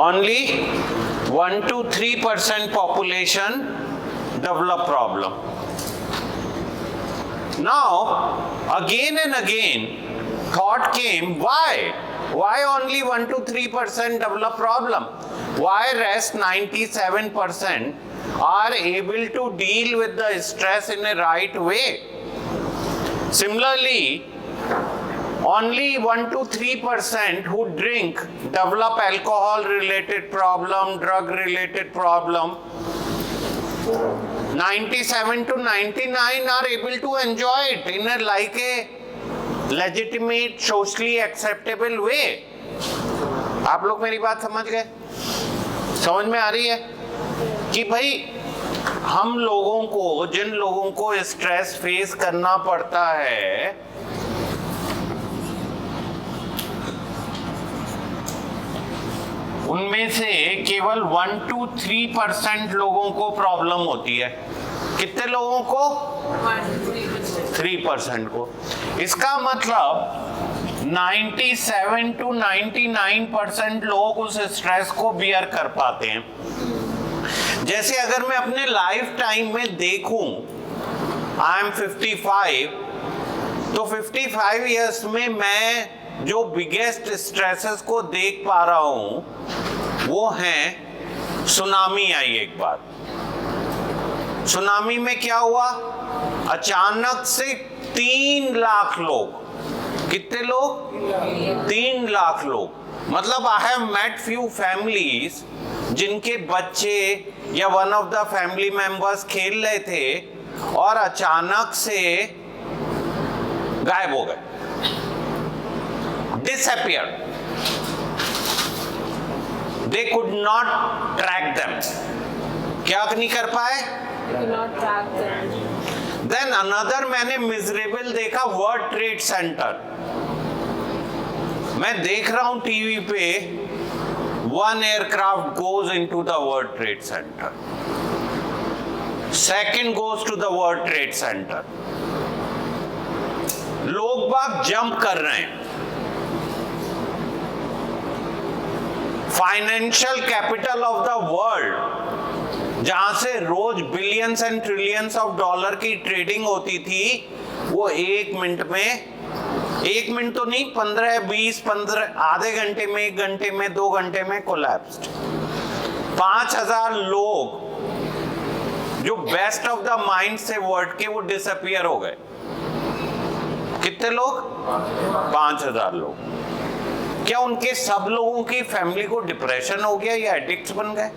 only 1 to 3% population develop problem. Now again and again thought came, why only 1 to 3% develop problem? Why rest 97% are able to deal with the stress in a right way? Similarly, only 1 to 3% who drink develop alcohol related problem, drug related problem. 97 to 99 are able to enjoy it in a like a legitimate, socially acceptable way. आप लोग मेरी बात समझ गए? समझ में आ रही है कि भाई हम लोगों को, जिन लोगों को स्ट्रेस फेस करना पड़ता है, उनमें से केवल 1 to 3% लोगों को प्रॉब्लम होती है। कितने लोगों को? 3% को। इसका मतलब 97 to 99% लोग उस स्ट्रेस को बियर कर पाते हैं। जैसे अगर मैं अपने लाइफ टाइम में देखूं, आई एम 55, तो 55 इयर्स में मैं जो बिगेस्ट स्ट्रेसेस को देख पा रहा हूं वो है सुनामी आई एक बार। सुनामी में क्या हुआ? अचानक से 3 लाख लोग, कितने लोग? 3 लाख लोग। मतलब I have met few families जिनके बच्चे या one of the family members खेल रहे थे और अचानक से गायब हो गए, disappeared. They could not track them. क्या नहीं कर पाए? Could not track them. Then another मैंने miserable देखा, वर्ल्ड ट्रेड सेंटर। मैं देख रहा हूं टीवी पे, 1 aircraft goes into the World Trade Center, second goes to the World Trade Center, लोग बाग जंप कर रहे हैं। Financial capital of the world, जहां से रोज billions and trillions of dollar की ट्रेडिंग होती थी, वो 1 मिनट में, 1 मिनट तो नहीं, 15, 20, 15, आधे घंटे में, 1 घंटे में, 2 घंटे में कोलैप्स्ड। 5000 लोग जो बेस्ट ऑफ द माइंड से वर्ल्ड के, वो डिसअपियर हो गए। कितने लोग? 5000 लोग। क्या उनके सब लोगों की फैमिली को डिप्रेशन हो गया या एडिक्ट्स बन गए?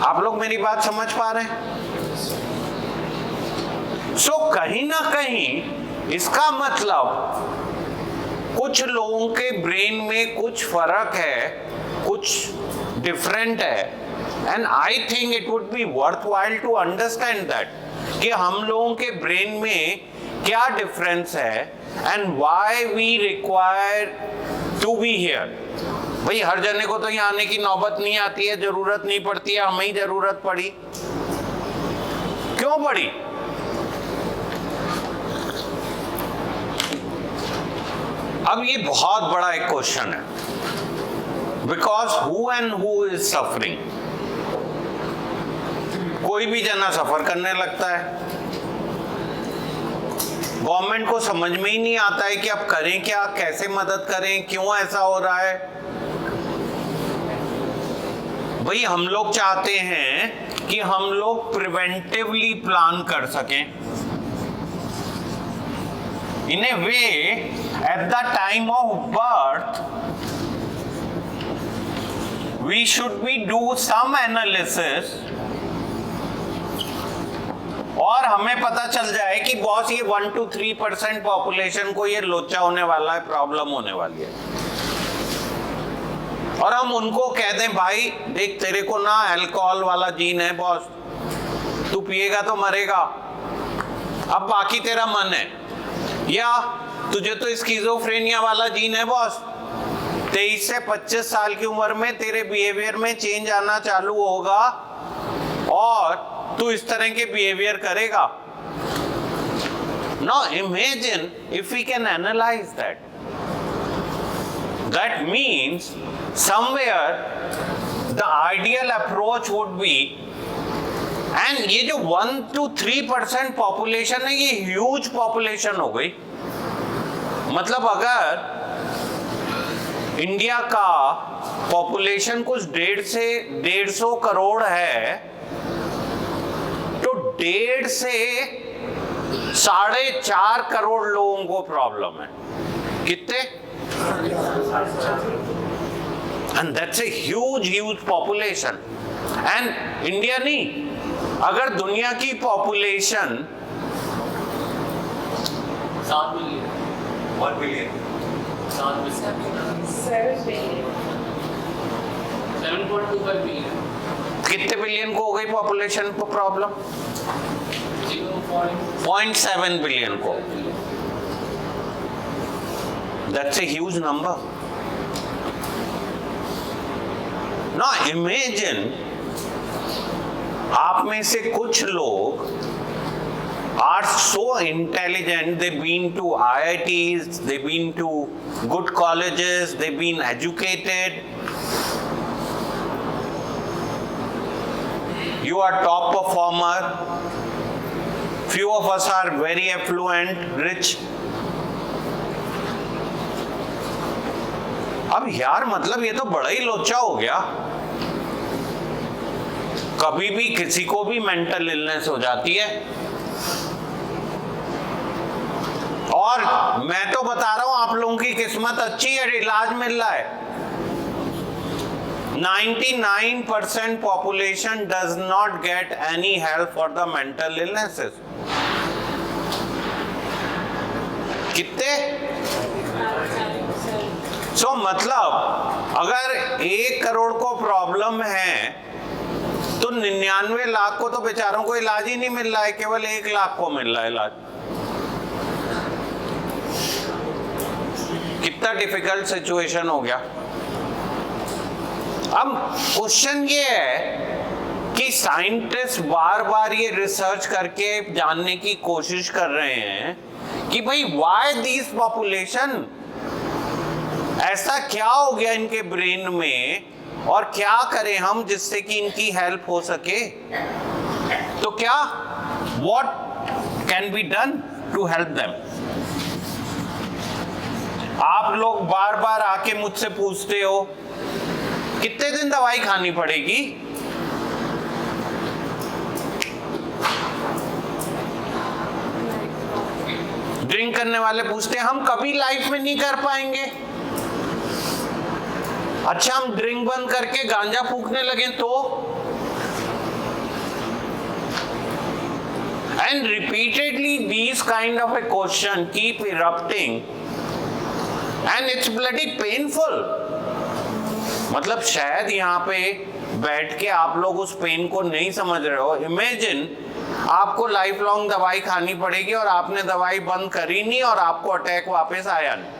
आप लोग मेरी बात समझ पा रहे हैं? कहीं ना कहीं इसका मतलब कुछ लोगों के ब्रेन में कुछ फर्क है, कुछ डिफरेंट है, and I think it would be worthwhile to understand that कि हम लोगों के ब्रेन में क्या डिफरेंस है and why we require to be here. भाई हर जने को तो यहाँ आने की नौबत नहीं आती है, जरूरत नहीं पड़ती है, हमें ही जरूरत पड़ी। क्यों पड़ी? अब ये बहुत बड़ा एक क्वेश्चन है, because who and who is suffering. कोई भी जना सफर करने लगता है, गवर्नमेंट को समझ में ही नहीं आता है कि अब करें क्या, कैसे मदद करें, क्यों ऐसा हो रहा है। भाई हम लोग चाहते हैं कि हम लोग प्रिवेंटिवली प्लान कर सकें, in a way at the time of birth we should be do some analysis, और हमें पता चल जाए कि बॉस ये 1 to 3% पॉपुलेशन को ये लोचा होने वाला है, प्रॉब्लम होने वाली है, और हम उनको कह दें भाई देख तेरे को ना अल्कोहल वाला जीन है बॉस, तू पिएगा तो मरेगा, अब बाकी तेरा मन है, या तुझे तो स्किज़ोफ्रेनिया वाला जीन है बॉस, 23 से 25 साल की उम्र में तेरे बिहेवियर में चेंज आना चालू होगा और तू इस तरह के बिहेवियर करेगा। Now imagine if we can analyze that. That means somewhere the ideal approach would be, and ये जो 1 to 3% पॉपुलेशन है ये ह्यूज पॉपुलेशन हो गई। मतलब अगर इंडिया का पॉपुलेशन कुछ 150 करोड़ है तो 1.5 से 4.5 करोड़ लोगों को प्रॉब्लम है। कितने? And that's a huge population. And India नहीं, अगर दुनिया की population 7 billion 1 billion 7 billion. 7.25 billion कितने बिलियन को हो गई पॉपुलेशन को प्रॉब्लम? 0.7 बिलियन को। That's a huge number. Now imagine आप में से कुछ लोग are so intelligent, they've been to IITs, they've been to good colleges, they've been educated. You are top performer. Few of us are very affluent, rich. अब यार मतलब ये तो बड़ा ही लोचा हो गया। कभी भी किसी को भी मेंटल इलनेस हो जाती है। और मैं तो बता रहा हूं आप लोगों की किस्मत अच्छी है, इलाज मिल रहा है। 99% population does not get any help for the mental illnesses. कितने? So मतलब अगर 1 करोड़ को प्रॉब्लम है तो 99 लाख को तो बेचारों को इलाज ही नहीं मिल रहा है, केवल 1 लाख को मिल रहा है इलाज। कितना डिफिकल्ट सिचुएशन हो गया। अब क्वेश्चन ये है कि साइंटिस्ट बार बार ये रिसर्च करके जानने की कोशिश कर रहे हैं कि भाई व्हाई दिस पॉपुलेशन, ऐसा क्या हो गया इनके ब्रेन में और क्या करें हम जिससे कि इनकी हेल्प हो सके। तो क्या what can be done to help them. आप लोग बार बार आके मुझसे पूछते हो कितने दिन दवाई खानी पड़ेगी। ड्रिंक करने वाले पूछते हैं हम कभी लाइफ में नहीं कर पाएंगे। अच्छा हम ड्रिंक बंद करके गांजा फूकने लगे तो। And repeatedly these kind of a question keep erupting and it's bloody painful. मतलब शायद यहाँ पे बैठ के आप लोग उस पेन को नहीं समझ रहे हो। इमेजिन आपको लाइफ लॉन्ग दवाई खानी पड़ेगी और आपने दवाई बंद करी नहीं और आपको अटैक वापस आया नहीं।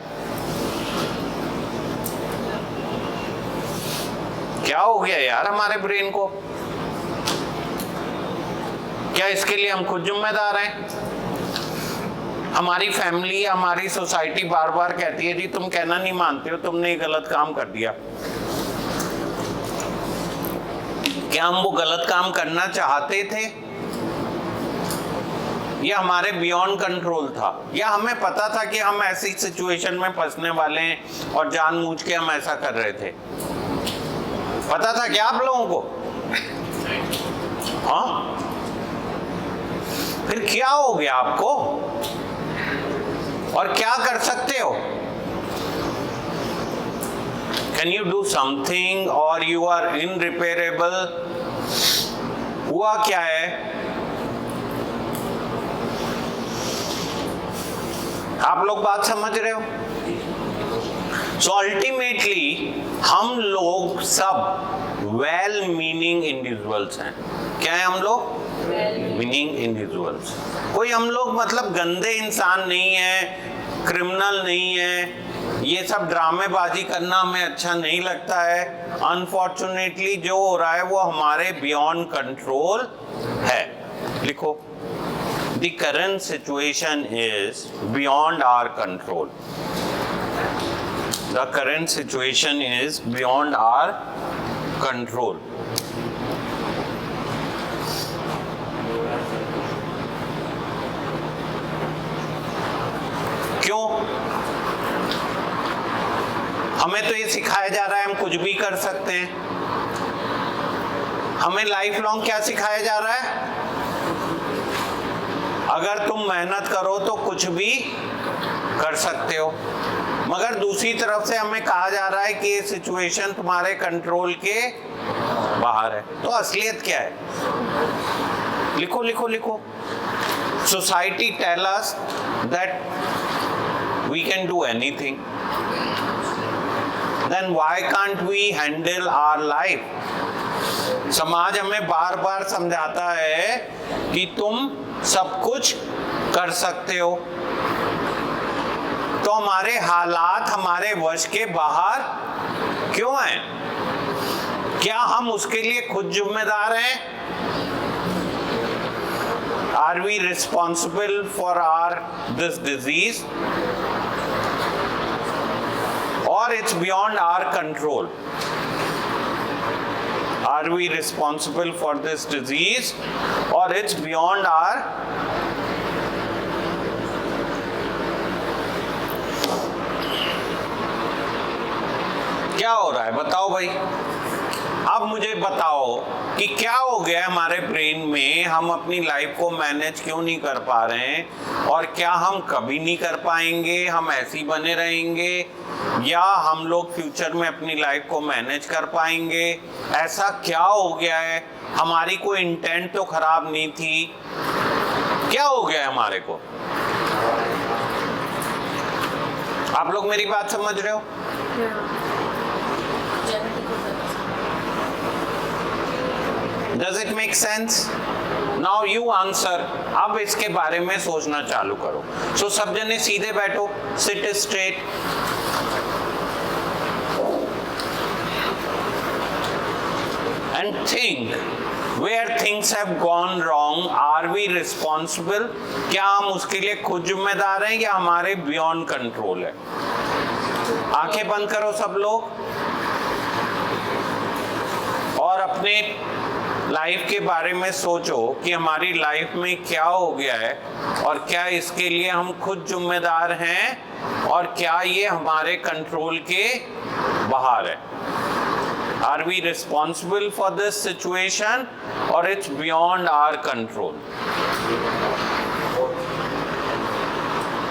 क्या हो गया यार हमारे ब्रेन को। क्या इसके लिए हम खुद जिम्मेदार हैं? हमारी फैमिली, हमारी सोसाइटी बार बार कहती है जी तुम कहना नहीं मानते हो, तुमने ये गलत काम कर दिया। क्या हम वो गलत काम करना चाहते थे या हमारे बियॉन्ड कंट्रोल था, या हमें पता था कि हम ऐसी सिचुएशन में फंसने वाले हैं और जानबूझ के हम ऐसा कर रहे थे? पता था क्या आप लोगों को? हाँ, फिर क्या हो गया आपको और क्या कर सकते हो? Can you do something or you are irreparable? हुआ क्या है? आप लोग बात समझ रहे हो? So ultimately हम लोग सब वेल मीनिंग इंडिविजुअल्स हैं। क्या है हम लोग? Meaning individuals. कोई हम लोग मतलब गंदे इंसान नहीं है, क्रिमिनल नहीं है। ये सब ड्रामेबाजी करना हमें अच्छा नहीं लगता है। अनफॉर्चुनेटली जो हो रहा है वो हमारे बियॉन्ड कंट्रोल है। लिखो the current situation is beyond our control. The current situation is beyond our control. क्यों? हमें तो ये सिखाया जा रहा है हम कुछ भी कर सकते हैं। हमें लाइफ लॉन्ग क्या सिखाया जा रहा है? अगर तुम मेहनत करो तो कुछ भी कर सकते हो। मगर दूसरी तरफ से हमें कहा जा रहा है कि ये सिचुएशन तुम्हारे कंट्रोल के बाहर है। तो असलियत क्या है? लिखो लिखो लिखो। Society tell us that we can do anything. Then why can't we handle our life? समाज हमें बार बार समझाता है कि तुम सब कुछ कर सकते हो। तो हमारे हालात हमारे वश के बाहर क्यों हैं? क्या हम उसके लिए खुद जिम्मेदार हैं? Are we responsible for this disease? Or it's beyond our control? Are we responsible for this disease? Or it's beyond our क्या हो रहा है? बताओ भाई। अब मुझे बताओ कि क्या हो गया हमारे ब्रेन में, हम अपनी लाइफ को मैनेज क्यों नहीं कर पा रहे हैं? और क्या हम कभी नहीं कर पाएंगे? हम ऐसे ही बने रहेंगे या हम लोग फ्यूचर में अपनी लाइफ को मैनेज कर पाएंगे? ऐसा क्या हो गया है? हमारी कोई इंटेंट तो खराब नहीं थी। क्या हो गया है हमारे को? आप लोग मेरी बात समझ रहे हो? Does it make sense? Now you answer. अब इसके बारे में सोचना चालू करो। So सब जने सीधे बैठो, sit straight. And think where things have gone wrong. Are we responsible? क्या हम उसके लिए खुद जिम्मेदार हैं या हमारे beyond control है? आंखें बंद करो सब लोग और अपने लाइफ के बारे में सोचो कि हमारी लाइफ में क्या हो गया है और क्या इसके लिए हम खुद जिम्मेदार हैं और क्या ये हमारे कंट्रोल के बाहर है? Are we responsible for this situation or it's beyond our control?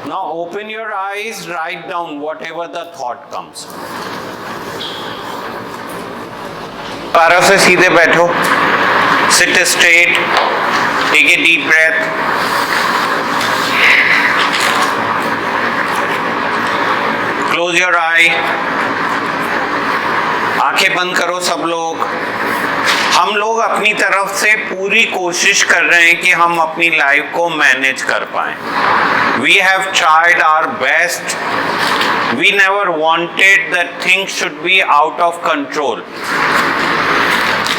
Now open your eyes, write down whatever the thought comes. पैरों से सीधे बैठो, sit straight, take a deep breath. Close your eye. आंखें बंद करो सब लोग। हम लोग अपनी तरफ से पूरी कोशिश कर रहे हैं कि हम अपनी लाइफ को मैनेज कर पाएं। We have tried our best. We never wanted that things should be out of control.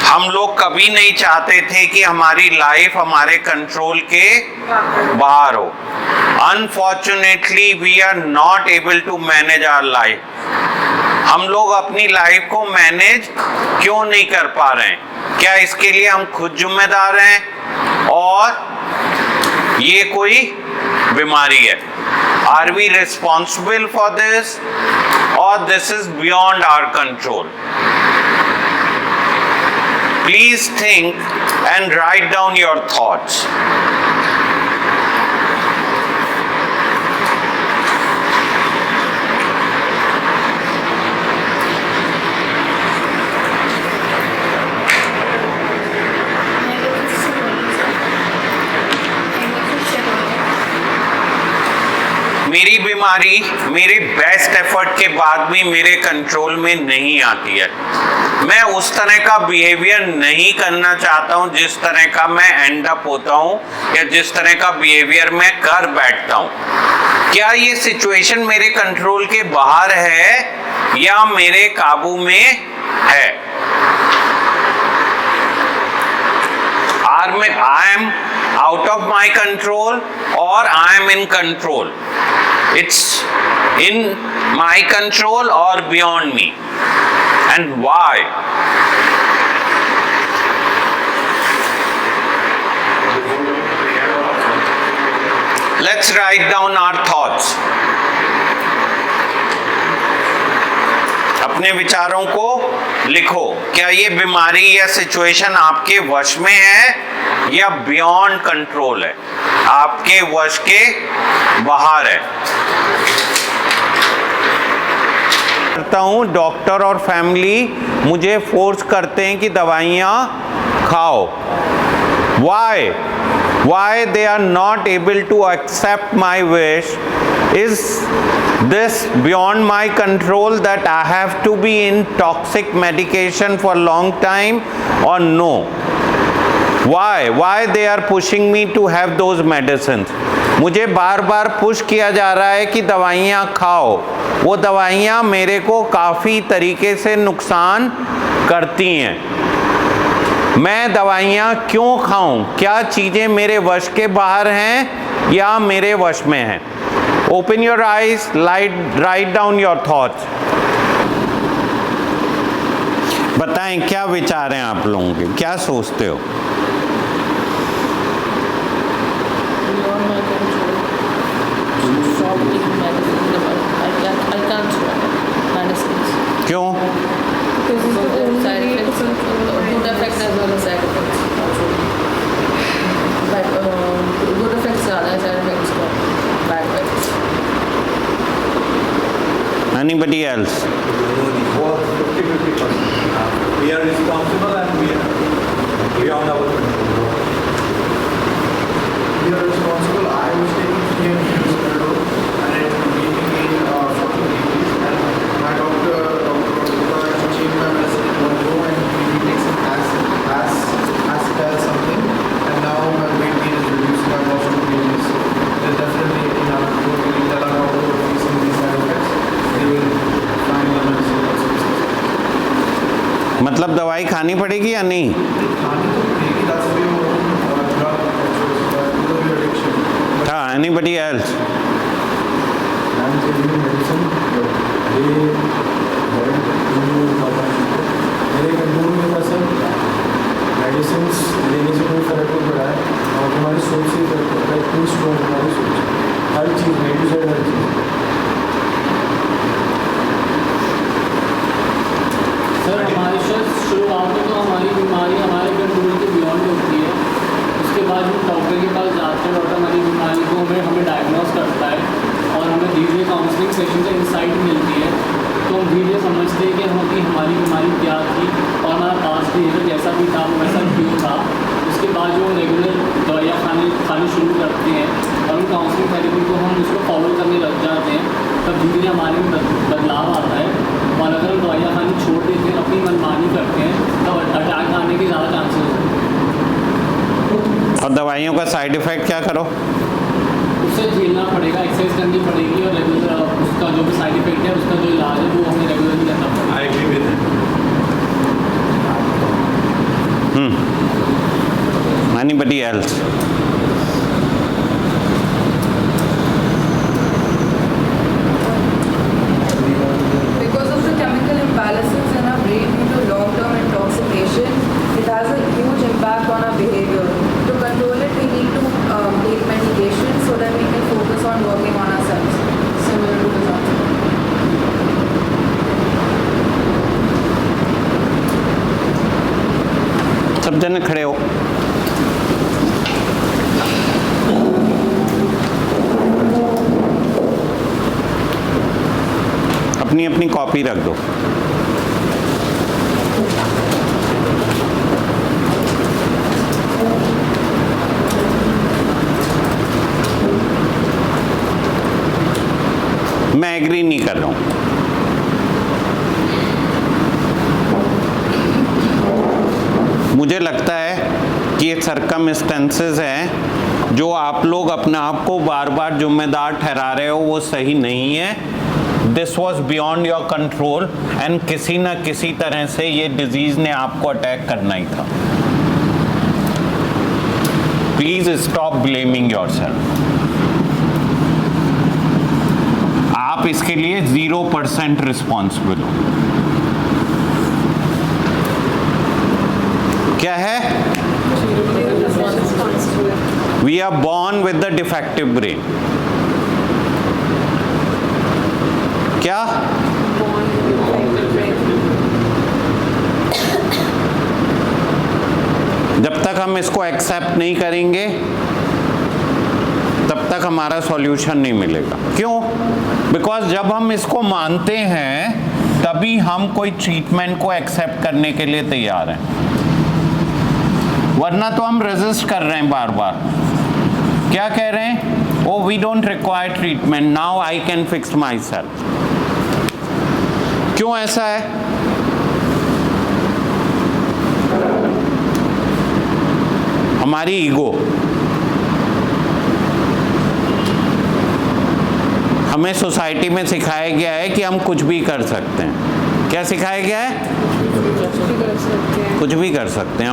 हम लोग कभी नहीं चाहते थे कि हमारी लाइफ हमारे कंट्रोल के बाहर हो। Unfortunately, we are not able to manage our life. हम लोग अपनी लाइफ को मैनेज क्यों नहीं कर पा रहे हैं? क्या इसके लिए हम खुद जिम्मेदार हैं और ये कोई बीमारी है? Are we responsible for this or this is beyond our control? Please think and write down your thoughts. मेरी बीमारी मेरे बेस्ट एफर्ट के बाद भी मेरे कंट्रोल में नहीं आती है। मैं उस तरह का बिहेवियर नहीं करना चाहता हूं जिस तरह का मैं एंड अप होता हूं या जिस तरह का बिहेवियर मैं कर बैठता हूं। क्या ये सिचुएशन मेरे कंट्रोल के बाहर है या मेरे काबू में है? I am out of my control or I am in control. It's in my control or beyond me. And why? Let's write down our thoughts. अपने विचारों को लिखो. क्या ये बीमारी या सिचुएशन आपके वश में है या बियॉन्ड कंट्रोल है, आपके वश के बाहर है? करता हूँ डॉक्टर और फैमिली मुझे फोर्स करते हैं कि दवाइयाँ खाओ. Why they are not able to accept my wish? Is this beyond my control that I have to be in toxic medication for a long time or no? Why they are pushing me to have those medicines? मुझे बार बार push किया जा रहा है कि दवाइयाँ खाओ. वो दवाइयाँ मेरे को काफ़ी तरीके से नुकसान करती हैं. मैं दवाइयाँ क्यों खाऊं? क्या चीज़ें मेरे वश के बाहर हैं या मेरे वश में हैं? Open your eyes, write down your thoughts. बताएं क्या विचार हैं आप लोगों के, क्या सोचते हो? Beyond my control. Stop taking medicine. I can't stop medicines. क्यों? Because it's the only side effects, good effects as well as side effects. But good effects ज़्यादा है, side effects come. Bad effects. Anybody else? Was 50-50%. We are responsible and we are beyond our control. We are responsible. I was taking 3 pills and it gave me 40 degrees. And my doctor changed my medicine in 1 go and he takes it as something. And now my weight gain is reduced. My lost 2 kgs. So definitely in our control. We tell our doctor to facing these side effects. They will find the medicine also. मतलब दवाई खानी पड़ेगी या नहीं? खानी तो पड़ेगी. That's why वो drug addiction. हाँ, anybody else? I'm taking medicine, but they weren't मेरे कंट्रोल में था सर. मेडिसिन लेने से कोई फर्क नहीं पड़ा है और हमारी सोच से फर्क पड़ता है. इतनी स्ट्रॉन्ग हमारी सोच, हर चीज़ मेडिसिन हर चीज़. सर हमारी शुरुआत में तो हमारी बीमारी हमारे कंट्रोल के बियॉन्ड होती है. उसके बाद हम डॉक्टर के पास जाते हैं, डॉक्टर हमारी बीमारी को हमें डायग्नोस करता है और हमें धीरे काउंसलिंग सेशन से इंसाइट मिलती है. तो हम धीरे समझते हैं कि हमारी बीमारी क्या थी और हमारा पास्ट बिहेवियर जैसा भी था वो वैसा क्यों था. उसके बाद जो रेगुलर दवाइयाँ खानी शुरू करते हैं और उन काउंसलिंग थेरेपी को हम उसको फॉलो करने लग जाते हैं, तब धीरे धीरे हमारे में बदलाव आता है. और अगर हम दवाइयाँ खानी छोड़ देते हैं, अपनी मनमानी करते हैं, तब अटैक आने के ज़्यादा चांसेस होते हैं. और दवाइयों का साइड इफेक्ट क्या करो? उससे झेलना पड़ेगा, एक्सरसाइज करनी पड़ेगी और रेगुलर उसका जो भी साइड इफेक्ट है उसका जो इलाज है वो हमें रेगुलरली करना पड़ेगा. I agree with it. Anybody else? Because of the chemical imbalances in our brain due to long-term intoxication, it has a huge impact on our behavior. To control it, we need to take medication so that we can focus on working on ourselves. Similar to this answer. सब जने खड़े हो. अपनी अपनी copy रख दो. मैं agree नहीं कर रहा हूं. मुझे लगता है कि ये सर्कमस्टेंसेस हैं जो आप लोग अपने आप को बार बार जिम्मेदार ठहरा रहे हो, वो सही नहीं है. This was beyond your control and किसी न किसी तरह से ये डिजीज ने आपको अटैक करना ही था. Please stop blaming yourself. आप इसके लिए 0% रिस्पॉन्सिबल हो। क्या है? We are born with the defective brain. क्या? जब तक हम इसको एक्सेप्ट नहीं करेंगे तब तक हमारा सॉल्यूशन नहीं मिलेगा। क्यों? बिकॉज जब हम इसको मानते हैं तभी हम कोई ट्रीटमेंट को एक्सेप्ट करने के लिए तैयार हैं, वरना तो हम रेजिस्ट कर रहे हैं बार बार। क्या कह रहे हैं? Oh we don't require treatment, now I can fix myself. क्यों ऐसा है? हमारी ईगो। हमें सोसाइटी में सिखाया गया है कि हम कुछ भी कर सकते हैं। क्या सिखाया गया है? कुछ भी कर सकते हैं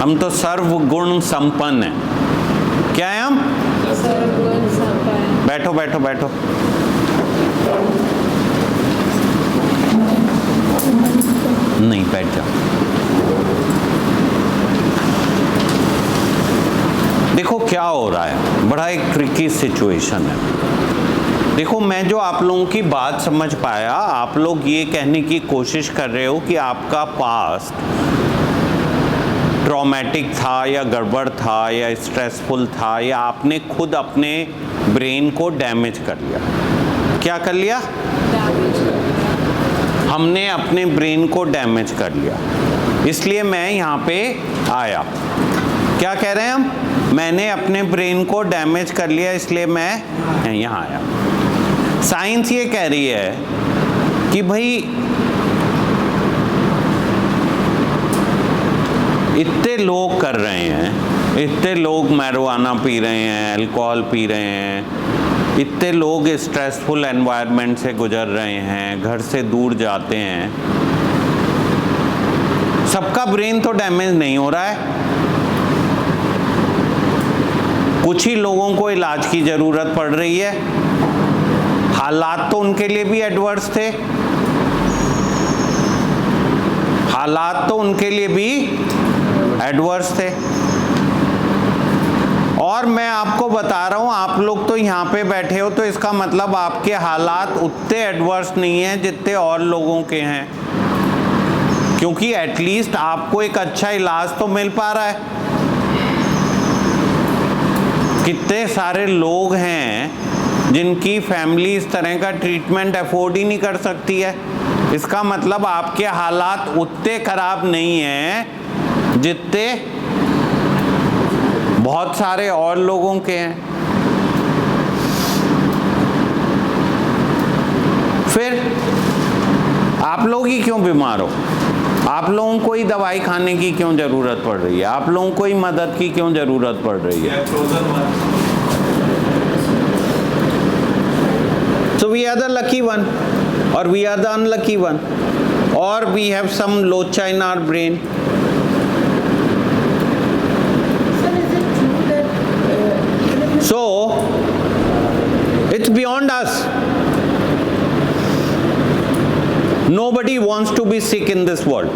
हम तो सर्वगुण संपन्न हैं। क्या है हम? बैठो बैठो बैठो। नहीं, बैठ जाओ। देखो क्या हो रहा है, बड़ा एक ट्रिकी सिचुएशन है। देखो, मैं जो आप लोगों की बात समझ पाया, आप लोग ये कहने की कोशिश कर रहे हो कि आपका पास्ट ट्रॉमेटिक था या गड़बड़ था या स्ट्रेसफुल था, या आपने खुद अपने ब्रेन को डैमेज कर लिया। क्या कर लिया? हमने अपने ब्रेन को डैमेज कर लिया, इसलिए मैं यहाँ पे आया। क्या कह रहे हैं हम? मैंने अपने ब्रेन को डैमेज कर लिया, इसलिए मैं यहाँ आया। साइंस ये कह रही है कि भाई इतने लोग कर रहे हैं, इतने लोग मैरिजुआना पी रहे हैं, अल्कोहल पी रहे हैं, इतने लोग स्ट्रेसफुल एनवायरनमेंट से गुजर रहे हैं, घर से दूर जाते हैं, सबका ब्रेन तो डैमेज नहीं हो रहा है। कुछ ही लोगों को इलाज की ज़रूरत पड़ रही है। हालात तो उनके लिए भी एडवर्स थे, हालात तो उनके लिए भी एडवर्स थे। और मैं आपको बता रहा हूँ, आप लोग तो यहाँ पे बैठे हो, तो इसका मतलब आपके हालात उतने एडवर्स नहीं हैं जितने और लोगों के हैं, क्योंकि एटलीस्ट आपको एक अच्छा इलाज तो मिल पा रहा है। कितने सारे लोग हैं जिनकी फैमिली इस तरह का ट्रीटमेंट अफोर्ड ही नहीं कर सकती है। इसका मतलब आपके हालात उतने खराब नहीं हैं जितने बहुत सारे और लोगों के हैं। फिर आप लोग ही क्यों बीमार हो? आप लोगों को ही दवाई खाने की क्यों ज़रूरत पड़ रही है? आप लोगों को ही मदद की क्यों ज़रूरत पड़ रही है? So we are the lucky one, or we are the unlucky one, or we have some locha in our brain. Sir, is it true that So it's beyond us. Nobody wants to be sick in this world.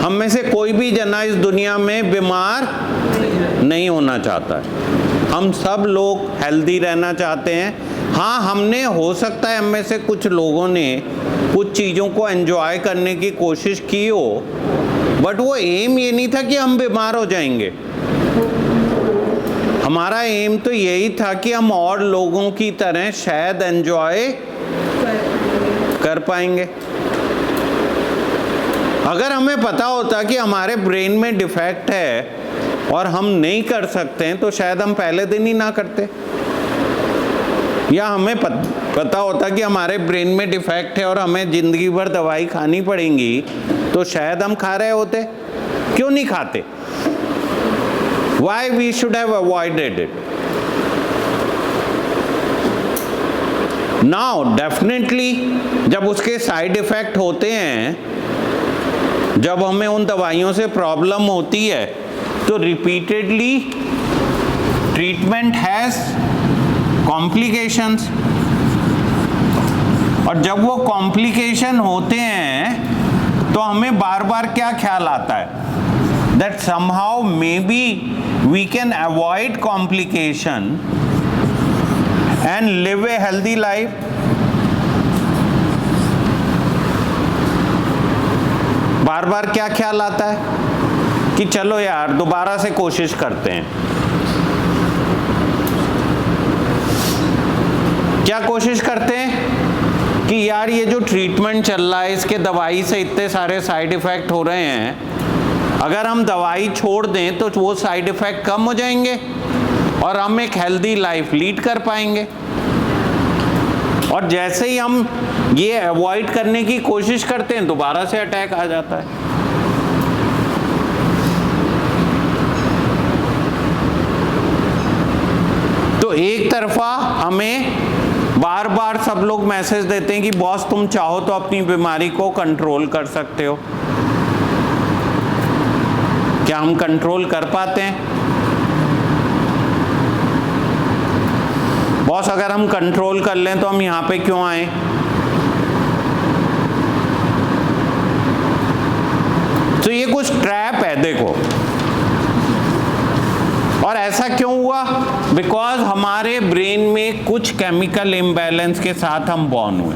हम में से कोई भी जना इस दुनिया में बीमार नहीं होना चाहता है। हम सब लोग हेल्दी रहना चाहते हैं। हाँ, हमने, हो सकता है हम में से कुछ लोगों ने कुछ चीज़ों को एंजॉय करने की कोशिश की हो, बट वो एम ये नहीं था कि हम बीमार हो जाएंगे। हमारा एम तो यही था कि हम और लोगों की तरह शायद एंजॉय कर पाएंगे। अगर हमें पता होता कि हमारे ब्रेन में डिफेक्ट है और हम नहीं कर सकते हैं, तो शायद हम पहले दिन ही ना करते। या हमें पता होता कि हमारे ब्रेन में डिफेक्ट है और हमें ज़िंदगी भर दवाई खानी पड़ेगी, तो शायद हम खा रहे होते। क्यों नहीं खाते? Why we should have avoided it? Now, definitely, जब उसके साइड इफ़ेक्ट होते हैं, जब हमें उन दवाइयों से प्रॉब्लम होती है तो रिपीटेडली ट्रीटमेंट हैज कॉम्प्लिकेशंस, और जब वो कॉम्प्लिकेशन होते हैं तो हमें बार बार क्या ख्याल आता है, that somehow maybe we can avoid complication and live a healthy life. बार बार क्या ख्याल आता है कि चलो यार दोबारा से कोशिश करते हैं। क्या कोशिश करते हैं कि यार ये जो ट्रीटमेंट चल रहा है इसके दवाई से इतने सारे साइड इफेक्ट हो रहे हैं, अगर हम दवाई छोड़ दें तो वो साइड इफेक्ट कम हो जाएंगे और हम एक हेल्दी लाइफ लीड कर पाएंगे। और जैसे ही हम ये अवॉइड करने की कोशिश करते हैं दोबारा से अटैक आ जाता है। तो एक तरफा हमें बार बार सब लोग मैसेज देते हैं कि बॉस तुम चाहो तो अपनी बीमारी को कंट्रोल कर सकते हो। क्या हम कंट्रोल कर पाते हैं? बॉस अगर हम कंट्रोल कर लें तो हम यहां पे क्यों आए? तो ये कुछ ट्रैप है, देखो। और ऐसा क्यों हुआ? बिकॉज हमारे ब्रेन में कुछ केमिकल इम्बैलेंस के साथ हम बॉर्न हुए।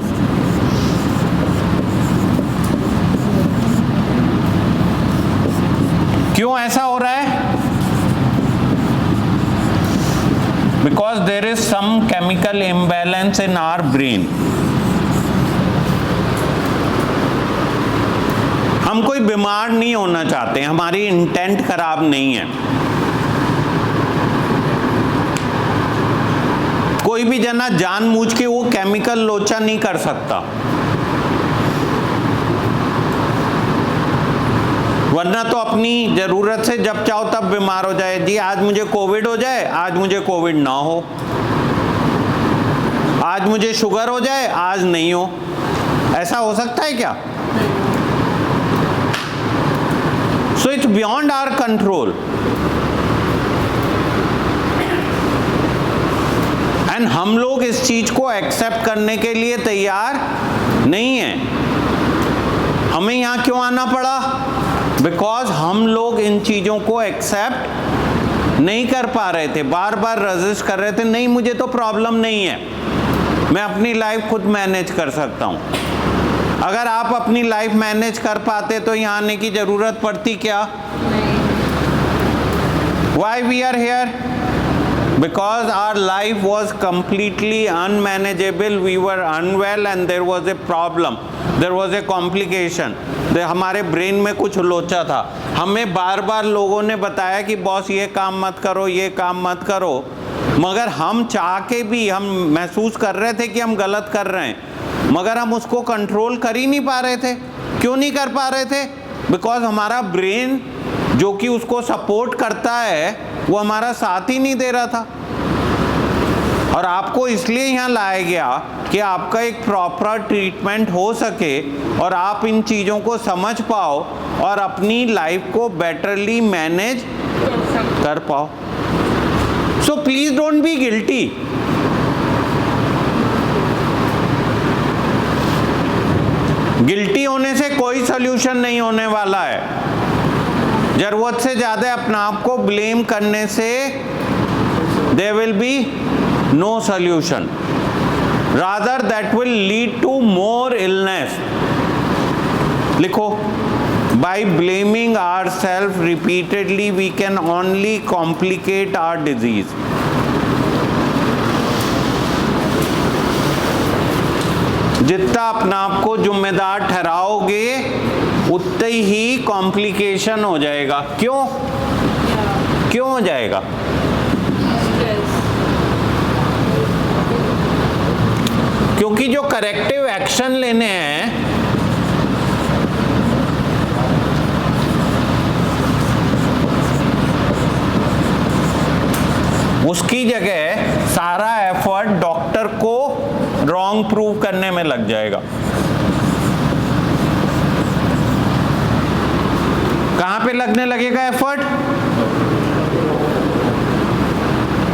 क्यों ऐसा हो रहा है? Because there is some chemical imbalance in our brain. हम कोई बीमार नहीं होना चाहते, हमारी इंटेंट खराब नहीं है। कोई भी जना जानबूझ के वो केमिकल लोचा नहीं कर सकता, वरना तो अपनी जरूरत से जब चाहो तब बीमार हो जाए। जी आज मुझे कोविड हो जाए, आज मुझे कोविड ना हो, आज मुझे शुगर हो जाए, आज नहीं हो। ऐसा हो सकता है क्या? So it's beyond our control. And हम लोग इस चीज को एक्सेप्ट करने के लिए तैयार नहीं है। हमें यहां क्यों आना पड़ा? बिकॉज हम लोग इन चीजों को एक्सेप्ट नहीं कर पा रहे थे, बार बार रेजिस्ट कर रहे थे। नहीं, मुझे तो प्रॉब्लम नहीं है, मैं अपनी लाइफ खुद मैनेज कर सकता हूं। अगर आप अपनी लाइफ मैनेज कर पाते तो यहाँ आने की जरूरत पड़ती क्या? Why we are here? Because our life was completely unmanageable. We were unwell and there was a problem. There was a complication. हमारे ब्रेन में कुछ लोचा था। हमें बार बार लोगों ने बताया कि बॉस ये काम मत करो, ये काम मत करो, मगर हम चाह के भी हम महसूस कर रहे थे कि हम गलत कर रहे हैं, मगर हम उसको कंट्रोल कर ही नहीं पा रहे थे। क्यों नहीं कर पा रहे थे? बिकॉज हमारा ब्रेन जो कि उसको सपोर्ट करता है वो हमारा साथ ही नहीं दे रहा था। और आपको इसलिए यहाँ लाया गया कि आपका एक प्रॉपर ट्रीटमेंट हो सके और आप इन चीज़ों को समझ पाओ और अपनी लाइफ को बेटरली मैनेज कर पाओ। So please don't be guilty. Guilty होने से कोई सोल्यूशन नहीं होने वाला है। जरूरत से ज्यादा अपने आप को ब्लेम करने से there will be no solution, rather that will lead to more illness. लिखो, by blaming ourselves repeatedly we can only complicate our disease. जितना अपना आप को जिम्मेदार ठहराओगे उतने ही कॉम्प्लिकेशन हो जाएगा। क्यों? क्यों हो जाएगा? क्योंकि जो करेक्टिव एक्शन लेने हैं उसकी जगह सारा एफर्ट डॉक्टर को रॉन्ग प्रूव करने में लग जाएगा। पे लगने लगेगा एफर्ट?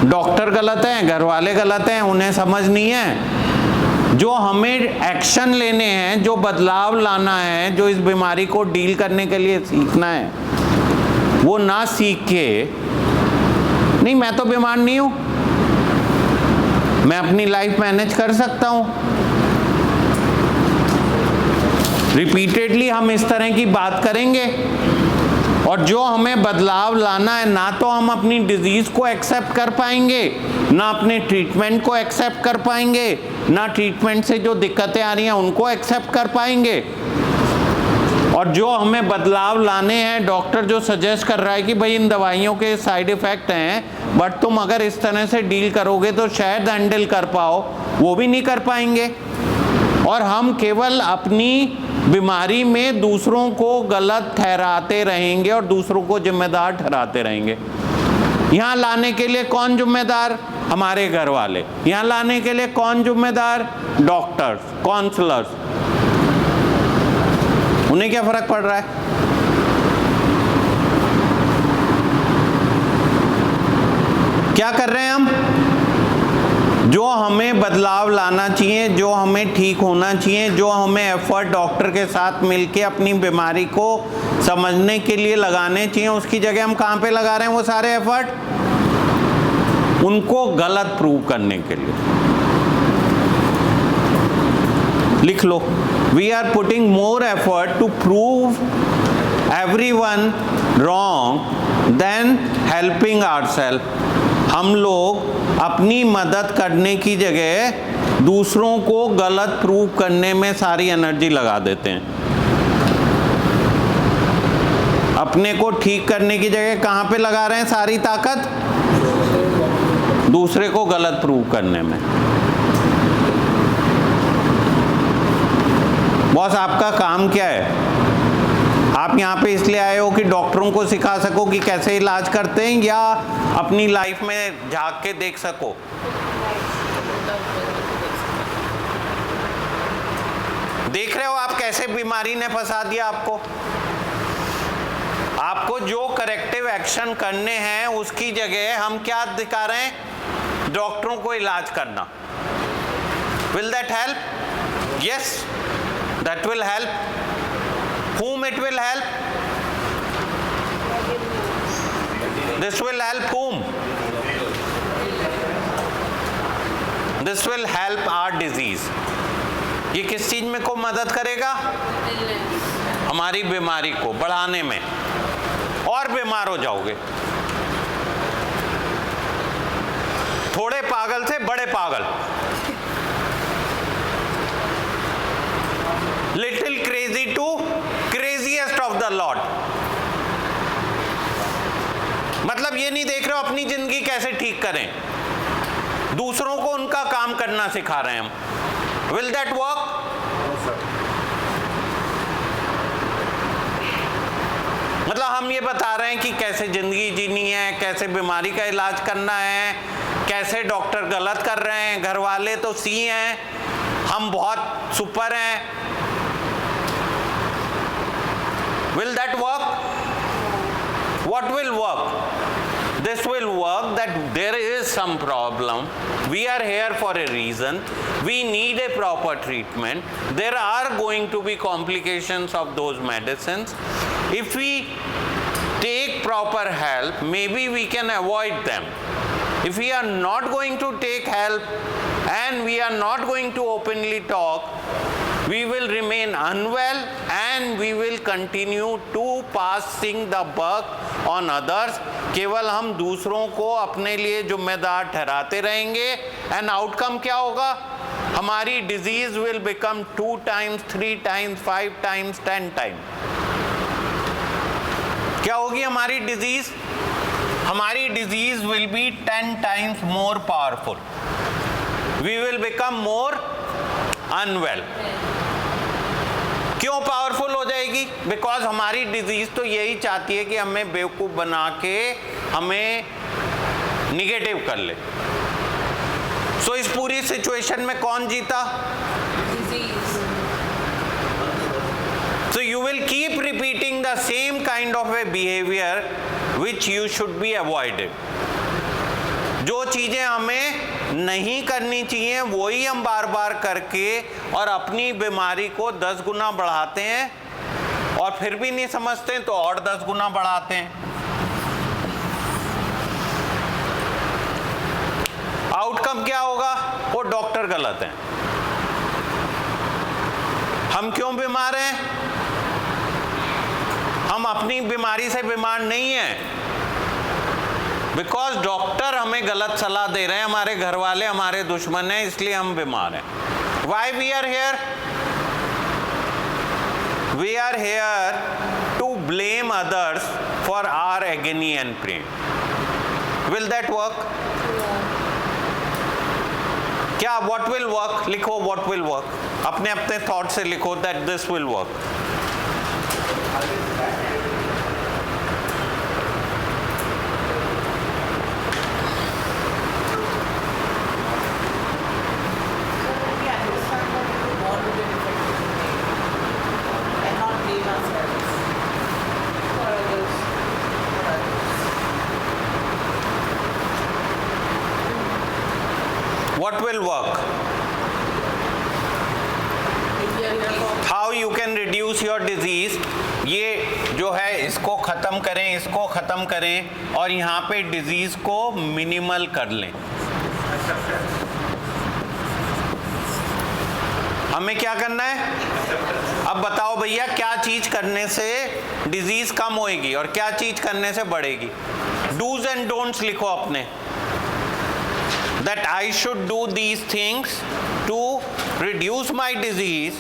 डॉक्टर गलत हैं, घर वाले गलत हैं, उन्हें समझ नहीं है। जो हमें एक्शन लेने हैं, जो बदलाव लाना है, जो इस बीमारी को डील करने के लिए सीखना है, वो ना सीख के नहीं मैं तो बीमार नहीं हूं, मैं अपनी लाइफ मैनेज कर सकता हूं। रिपीटेडली हम इस तरह की बात करेंगे और जो हमें बदलाव लाना है, ना तो हम अपनी डिजीज को एक्सेप्ट कर पाएंगे, ना अपने ट्रीटमेंट को एक्सेप्ट कर पाएंगे, ना ट्रीटमेंट से जो दिक्कतें आ रही हैं उनको एक्सेप्ट कर पाएंगे। और जो हमें बदलाव लाने हैं, डॉक्टर जो सजेस्ट कर रहा है कि भाई इन दवाइयों के साइड इफ़ेक्ट हैं, बट तुम अगर इस तरह से डील करोगे तो शायद हैंडल कर पाओ, वो भी नहीं कर पाएंगे। और हम केवल अपनी बीमारी में दूसरों को गलत ठहराते रहेंगे और दूसरों को जिम्मेदार ठहराते रहेंगे। यहाँ लाने के लिए कौन जिम्मेदार? हमारे घर वाले। यहाँ लाने के लिए कौन जिम्मेदार? Doctors, counsellors. उन्हें क्या फर्क पड़ रहा है? क्या कर रहे हैं हम? जो हमें बदलाव लाना चाहिए, जो हमें ठीक होना चाहिए, जो हमें एफर्ट डॉक्टर के साथ मिलके अपनी बीमारी को समझने के लिए लगाने चाहिए, उसकी जगह हम कहाँ पे लगा रहे हैं वो सारे एफर्ट? उनको गलत प्रूव करने के लिए। लिख लो, we are putting more effort to prove everyone wrong than helping ourselves. हम लोग अपनी मदद करने की जगह दूसरों को गलत प्रूव करने में सारी एनर्जी लगा देते हैं। अपने को ठीक करने की जगह कहाँ पे लगा रहे हैं सारी ताकत? दूसरे को गलत प्रूव करने में। बॉस, आपका काम क्या है? आप यहाँ पे इसलिए आए हो कि डॉक्टरों को सिखा सको कि कैसे इलाज करते हैं, या अपनी लाइफ में झांक के देख सको? देख रहे हो आप कैसे बीमारी ने फंसा दिया आपको। आपको जो करेक्टिव एक्शन करने हैं उसकी जगह हम क्या दिखा रहे हैं? डॉक्टरों को इलाज करना। Will that help? Yes, that will help. Whom it will help? This will help whom? This will help our disease. ये किस चीज में को मदद करेगा? हमारी बीमारी को बढ़ाने में। और बीमार हो जाओगे। थोड़े पागल से बड़े पागल, little crazy to craziest of the lot. मतलब ये नहीं देख रहे हो अपनी जिंदगी कैसे ठीक करें, दूसरों को उनका काम करना सिखा रहे हैं हम। Will that work? मतलब हम ये बता रहे हैं कि कैसे जिंदगी जीनी है, कैसे बीमारी का इलाज करना है, कैसे डॉक्टर गलत कर रहे हैं, घर वाले तो सी हैं, हम बहुत सुपर हैं। Will that work? What will work? This will work that there is some problem. We are here for a reason. We need a proper treatment. There are going to be complications of those medicines. If we take proper help, maybe we can avoid them. If we are not going to take help and we are not going to openly talk, we will remain unwell and we will continue to passing the buck on others. केवल हम दूसरों को अपने लिए जिम्मेदार ठहराते रहेंगे and outcome क्या होगा? हमारी disease will become 2 times, 3 times, 5 times, 10 times. क्या होगी हमारी disease? हमारी disease will be 10 times more powerful. We will become more unwell. क्यों पावरफुल हो जाएगी? बिकॉज हमारी डिजीज तो यही चाहती है कि हमें बेवकूफ बना के हमें निगेटिव कर ले। सो इस पूरी सिचुएशन में कौन जीता? So you will keep repeating the same kind of a behavior which you should be avoided. जो चीजें हमें नहीं करनी चाहिए वही हम बार बार करके और अपनी बीमारी को 10 गुना बढ़ाते हैं, और फिर भी नहीं समझते तो और 10 गुना बढ़ाते हैं। आउटकम क्या होगा? वो डॉक्टर गलत हैं। हम क्यों बीमार हैं? हम अपनी बीमारी से बीमार नहीं हैं, बिकॉज डॉक्टर हमें गलत सलाह दे रहे हैं, हमारे घर वाले हमारे दुश्मन हैं, इसलिए हम बीमार हैं। Why we are here? We are here to blame others for our agony and pain. Will that work? क्या व्हाट विल वर्क? लिखो व्हाट विल वर्क, अपने अपने थॉट से लिखो that this will work. What will work? How you can reduce your disease? ये जो है इसको ख़त्म करें, इसको ख़त्म करें और यहाँ पे डिजीज़ को मिनिमल कर लें। हमें क्या करना है? अब बताओ भैया, क्या चीज़ करने से डिजीज़ कम होएगी और क्या चीज़ करने से बढ़ेगी? डूज एंड डोंट्स लिखो अपने। That I should do these things to reduce my disease,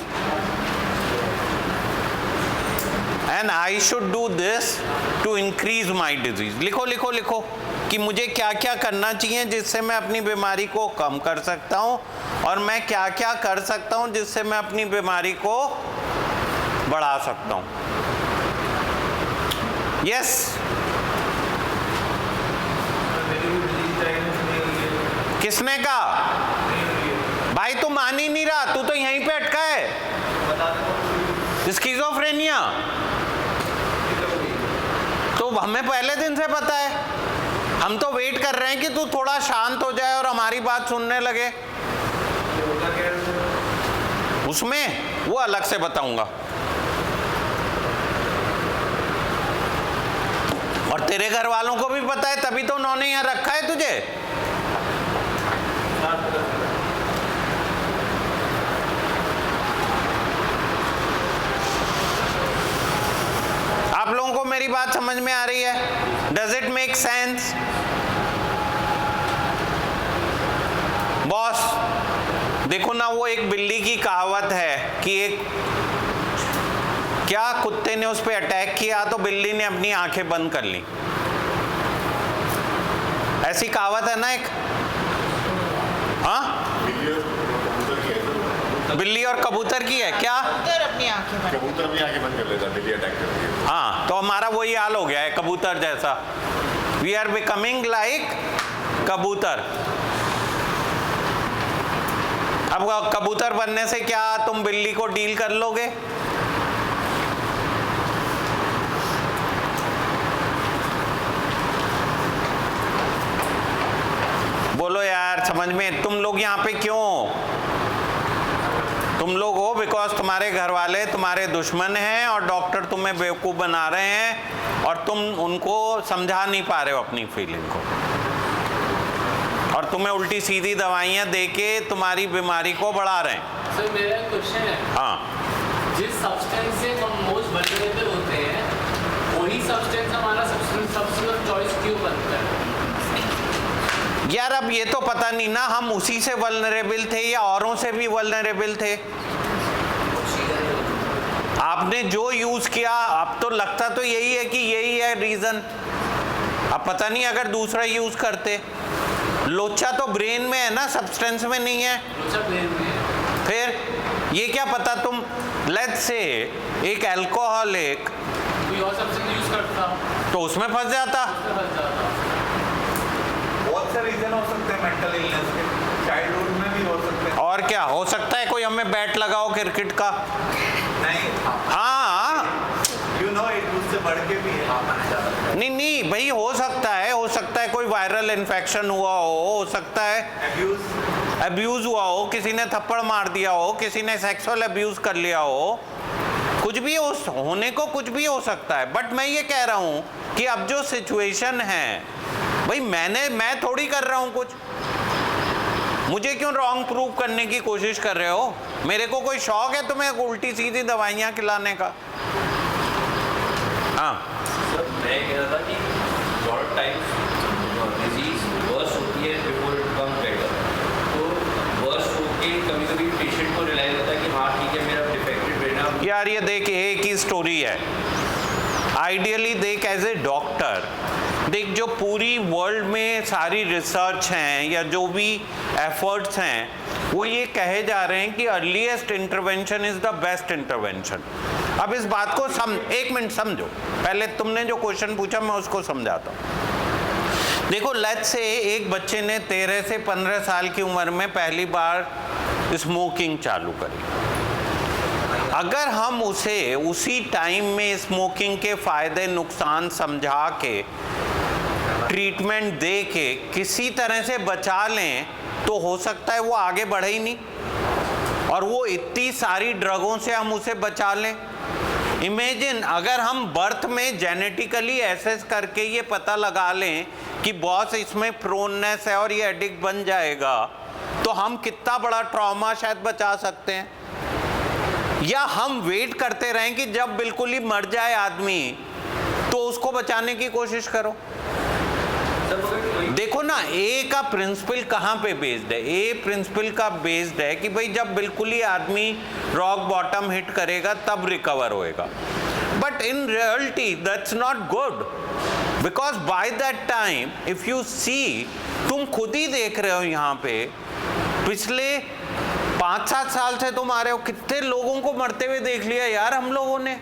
and I should do this to increase my disease. लिखो लिखो लिखो कि मुझे क्या क्या करना चाहिए जिससे मैं अपनी बीमारी को कम कर सकता हूँ, और मैं क्या क्या कर सकता हूँ जिससे मैं अपनी बीमारी को बढ़ा सकता हूँ। Yes. किसने कहा? भाई तू मान ही नहीं रहा, तू तो यहीं पे अटका है। स्किज़ोफ्रेनिया तो हमें पहले दिन से पता है, हम तो वेट कर रहे हैं कि तू थोड़ा शांत हो जाए और हमारी बात सुनने लगे। उसमें वो अलग से बताऊंगा। और तेरे घर वालों को भी पता है, तभी तो उन्होंने यहाँ रखा है तुझे। आप लोगों को मेरी बात समझ में आ रही है? Does it make sense? Boss देखो ना, वो एक बिल्ली की कहावत है कि एक क्या कुत्ते ने उस पर अटैक किया तो बिल्ली ने अपनी आंखें बंद कर ली। ऐसी कहावत है ना एक। हाँ, बिल्ली और कबूतर की है क्या? कबूतर अपनी आंखें बंद कर लेता, बिल्ली अटैक करती है। हाँ, तो हमारा वही हाल हो गया है कबूतर जैसा। वी आर बिकमिंग लाइक कबूतर। अब कबूतर बनने से क्या तुम बिल्ली को डील कर लोगे? बोलो यार, समझ में? तुम लोग यहाँ पे क्यों हो? तुम लोग हो बिकॉज तुम्हारे घर वाले तुम्हारे दुश्मन हैं और डॉक्टर तुम्हें बेवकूफ़ बना रहे हैं और तुम उनको समझा नहीं पा रहे हो अपनी फीलिंग को, और तुम्हें उल्टी सीधी दवाइयाँ दे के तुम्हारी बीमारी को बढ़ा रहे हैं। सर मेरा एक क्वेश्चन है। हाँ, जिस सब्सटेंस से हम मोस्ट वल्नरेबल होते हैं वही सब्सटेंस हमारा सब्सटेंस चॉइस क्यों बनता है? यार अब ये तो पता नहीं ना, हम उसी से वल्नरेबल थे या औरों से भी वल्नरेबल थे। आपने जो यूज किया, अब तो लगता तो यही है कि यही है रीजन। अब पता नहीं अगर दूसरा यूज करते। लोचा तो ब्रेन में है ना, सब्सटेंस में नहीं है। लोचा ब्रेन में है। फिर ये क्या पता, तुम लेट्स से एक अल्कोहलिक कोई और सब्सटेंस यूज करता तो उसमें फंस जाता। बहुत से रीजन हो सकते हैं मेंटल इलनेस के, चाइल्डहुड में भी हो सकते हैं। और क्या हो सकता है? कोई हमें बैट लगाओ क्रिकेट का। नहीं, हाँ, बढ़ के भी है नहीं नहीं भाई, हो सकता है कोई वायरल इन्फेक्शन हुआ हो सकता है अब्यूज हुआ हो, किसी ने थप्पड़ मार दिया हो, किसी ने सेक्सुअल अब्यूज कर लिया हो, कुछ भी होने को कुछ भी हो सकता है। बट मैं ये कह रहा हूँ कि अब जो सिचुएशन है भाई, मैं थोड़ी कर रहा हूँ कुछ, मुझे क्यों रॉन्ग प्रूव करने की कोशिश कर रहे हो? मेरे को कोई शौक है तुम्हें उल्टी सीधी दवाइयाँ खिलाने का? हाँ सर, मैं कह रहा था कि शॉर्ट टाइम डिजीज वर्स होती है बिफोर इट बिकम्स बेटर। तो वर्स होके कभी कभी पेशेंट को रियलाइज होता है कि हाँ ठीक है, मेरा डिफेक्टेड ब्रेन है। यार ये देख, एक ही स्टोरी है। आइडियली देख, एज ए डॉक्टर देख, जो पूरी वर्ल्ड में सारी रिसर्च हैं या जो भी एफर्ट्स हैं वो ये कहे जा रहे हैं कि earliest intervention is the best intervention. अब इस बात को एक मिनट समझो, पहले तुमने जो क्वेश्चन पूछा मैं उसको समझाता हूँ। देखो, लेट्स से एक बच्चे ने 13 से 15 साल की उम्र में पहली बार स्मोकिंग चालू करी। अगर हम उसे उसी टाइम में स्मोकिंग के फायदे नुकसान समझा के ट्रीटमेंट दे के किसी तरह से बचा लें तो हो सकता है वो आगे बढ़े ही नहीं, और वो इतनी सारी ड्रगों से हम उसे बचा लें। इमेजिन अगर हम बर्थ में जेनेटिकली एसेस करके ये पता लगा लें कि बॉस इसमें प्रोननेस है और ये एडिक्ट बन जाएगा, तो हम कितना बड़ा ट्रॉमा शायद बचा सकते हैं। या हम वेट करते रहें कि जब बिल्कुल ही मर जाए आदमी तो उसको बचाने की कोशिश करो। देखो ना, ए का प्रिंसिपल कहाँ पे बेस्ड है? ए प्रिंसिपल का बेस्ड है कि भाई जब बिल्कुल ही आदमी रॉक बॉटम हिट करेगा तब रिकवर होएगा। But in reality that's not good, because by that time if you see, तुम खुद ही देख रहे हो यहाँ पे पिछले 5-7 साल से तुम आ रहे हो, कितने लोगों को मरते हुए देख लिया यार हम लोगों ने।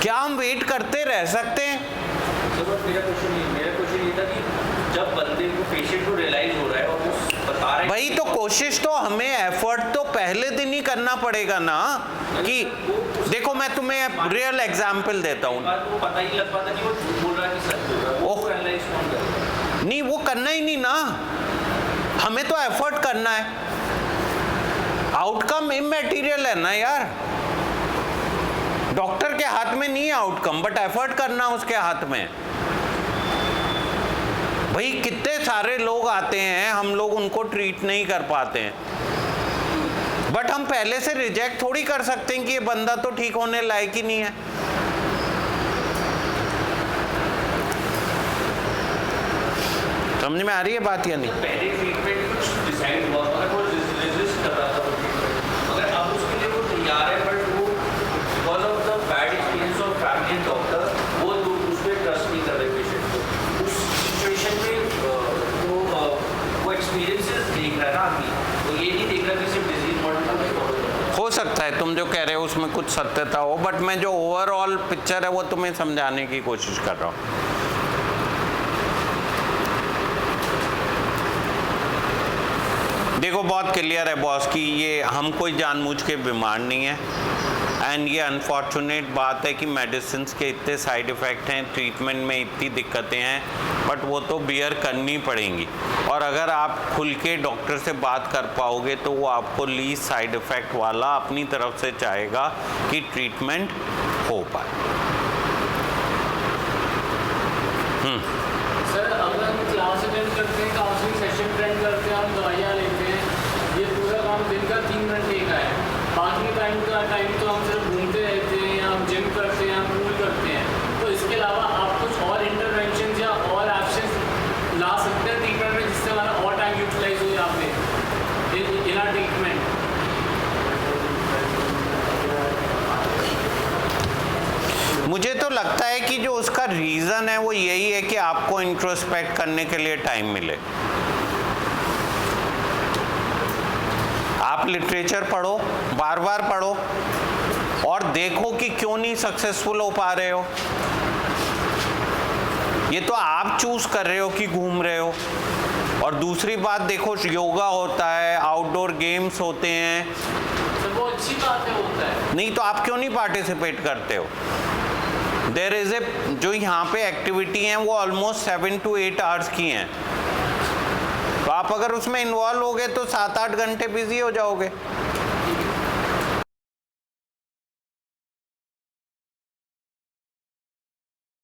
क्या हम वेट करते रह सकते हैं? मेरा क्वेश्चन ये था कि जब बंदे को, पेशेंट को रियलाइज हो रहा है और वो बता रहे हैं भाई, तो कोशिश तो हमें एफर्ट तो पहले दिन ही करना पड़ेगा ना। कि देखो, मैं तुम्हें रियल एग्जांपल देता हूँ। वो पता ही लग पाता कि वो झूठ बोल रहा है कि सच बोल रहा है, वो एनालाइज कौन करेगा? नहीं, वो करना ही नहीं ना, हमें तो एफर्ट करना है। आउटकम इमैटेरियल है ना यार, डॉक्टर के हाथ में नहीं है आउटकम, बट एफर्ट करना उसके हाथ में। भाई कितने सारे लोग आते हैं, हम लोग उनको ट्रीट नहीं कर पाते हैं, बट हम पहले से रिजेक्ट थोड़ी कर सकते हैं कि ये बंदा तो ठीक होने लायक ही नहीं है। समझ में आ रही है बात या नहीं? पहले ट्रीटमेंट कुछ डिसाइड हुआ, अगर वो रेजिस्ट कर रहा था वो ट्रीटमेंट, मगर अब उसके लिए वो तैयार है, बट वो because of the bad experience of family and doctor, वो उस पर ट्रस्ट नहीं कर रहे पेशेंट को। उस सिचुएशन में वो एक्सपीरियंसेस देख रहा है ना आदमी, वो ये नहीं देख रहा कि सिर्फ डिजीज मॉडल को फॉलो करना। हो सकता है तुम जो कह रहे हो उसमें कुछ सत्यता हो, बट मैं जो ओवरऑल पिक्चर है वो तुम्हें समझाने की कोशिश कर रहा हूँ। देखो, बहुत क्लियर है बॉस कि ये हम कोई जानबूझ के बीमार नहीं है, एंड ये अनफॉर्चुनेट बात है कि मेडिसिन के इतने साइड इफ़ेक्ट हैं, ट्रीटमेंट में इतनी दिक्कतें हैं, बट वो तो बियर करनी पड़ेंगी। और अगर आप खुल के डॉक्टर से बात कर पाओगे तो वो आपको लीस्ट साइड इफ़ेक्ट वाला अपनी तरफ से चाहेगा कि ट्रीटमेंट हो पाए। सर, अगर हम क्लास अटेंड करते हैं, काउंसलिंग सेशन अटेंड करते हैं, हम दवाइयाँ लेते हैं, ये पूरा काम दिन का 3 घंटे का है। बाकी टाइम तो हम सिर्फ घूमते रहते हैं, या हम जिम करते हैं, हम पूल करते हैं। तो इसके अलावा आप कुछ और इंटरवेंशन या और एक्शन ला सकते हैं ट्रीटमेंट में, जिससे हमारा और टाइम यूटिलाइज हो यहाँ पे इन आर ट्रीटमेंट। मुझे तो लगता है कि जो उसका रीज़न है वो यही है कि आपको इंट्रोस्पेक्ट करने के लिए टाइम मिले। आप लिटरेचर पढ़ो, बार बार पढ़ो, और देखो कि क्यों नहीं सक्सेसफुल हो पा रहे हो। ये तो आप चूज कर रहे हो कि घूम रहे हो। और दूसरी बात देखो, योगा होता है, आउटडोर गेम्स होते हैं। वो अच्छी बात है, होता है। नहीं तो आप क्यों नहीं पार्टिसिपेट करते हो? देयर इज ए, जो यहाँ पे एक्टिविटी हैं वो ऑलमोस्ट 7 to 8 आवर्स की हैं, तो आप अगर उसमें इन्वॉल्व हो गए तो 7-8 घंटे बिजी हो जाओगे।